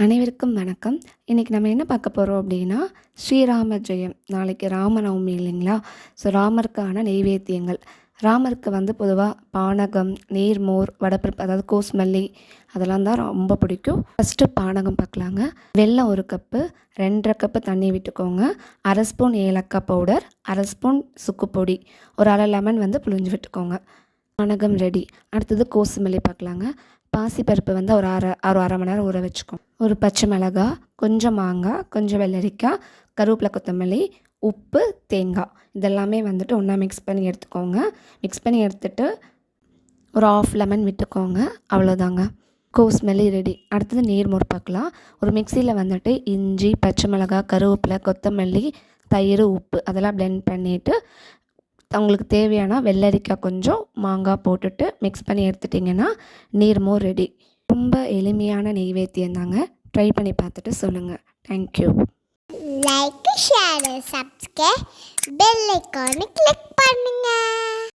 அனைவருக்கும் வணக்கம். இன்றைக்கி நம்ம என்ன பார்க்க போகிறோம் அப்படின்னா, ஸ்ரீராம ஜெயம். நாளைக்கு ராமநவமி இல்லைங்களா? ஸோ ராமருக்கான நெய்வேத்தியங்கள். ராமருக்கு வந்து பொதுவாக பானகம், நீர்மோர், வடப்பருப்பு அதாவது கோஸ்மல்லி அதெல்லாம் தான் ரொம்ப பிடிக்கும். ஃபஸ்ட்டு பானகம் பார்க்கலாங்க. வெல்லம் 1 கப்பு, 2½ கப்பு தண்ணி விட்டுக்கோங்க. 1/2 ஸ்பூன் ஏலக்காய் பவுடர், 1/2 ஸ்பூன் சுக்குப்பொடி, ஒரு 1/2 லெமன் வந்து புழிஞ்சு விட்டுக்கோங்க. பானகம் ரெடி. அடுத்தது கோசுமல்லி பார்க்கலாங்க. பாசிப்பருப்பு வந்து ஒரு அரை மணி நேரம் ஊற வச்சுக்கோங்க. ஒரு பச்சை மிளகாய், கொஞ்சம் மாங்காய், கொஞ்சம் வெள்ளரிக்காய், கருவேப்பிலை, கொத்தமல்லி, உப்பு, தேங்காய் இதெல்லாமே வந்துட்டு ஒன்றா மிக்ஸ் பண்ணி எடுத்துக்கோங்க. மிக்ஸ் பண்ணி எடுத்துகிட்டு ஒரு 1/2 லெமன் விட்டுக்கோங்க. அவ்வளோதாங்க, கோஸ்மெல்லி ரெடி. அடுத்தது நீர்மோர் பார்க்கலாம். ஒரு மிக்சியில் வந்துட்டு இஞ்சி, பச்சை மிளகாய், கருவேப்பிலை, கொத்தமல்லி, தயிர், உப்பு அதெல்லாம் பிளெண்ட் பண்ணிவிட்டு உங்களுக்கு தேவையான வெள்ளரிக்காய் கொஞ்சம் மாங்காய் போட்டுட்டு மிக்ஸ் பண்ணி எடுத்துட்டிங்கன்னா நீர்மோர் ரெடி. ரொம்ப எளிமையான நெய்வேத்தியம் தாங்க. ட்ரை பண்ணி பார்த்துட்டு சொல்லுங்கள். Thank you. Like, share, subscribe, bell ஐகானை கிளிக்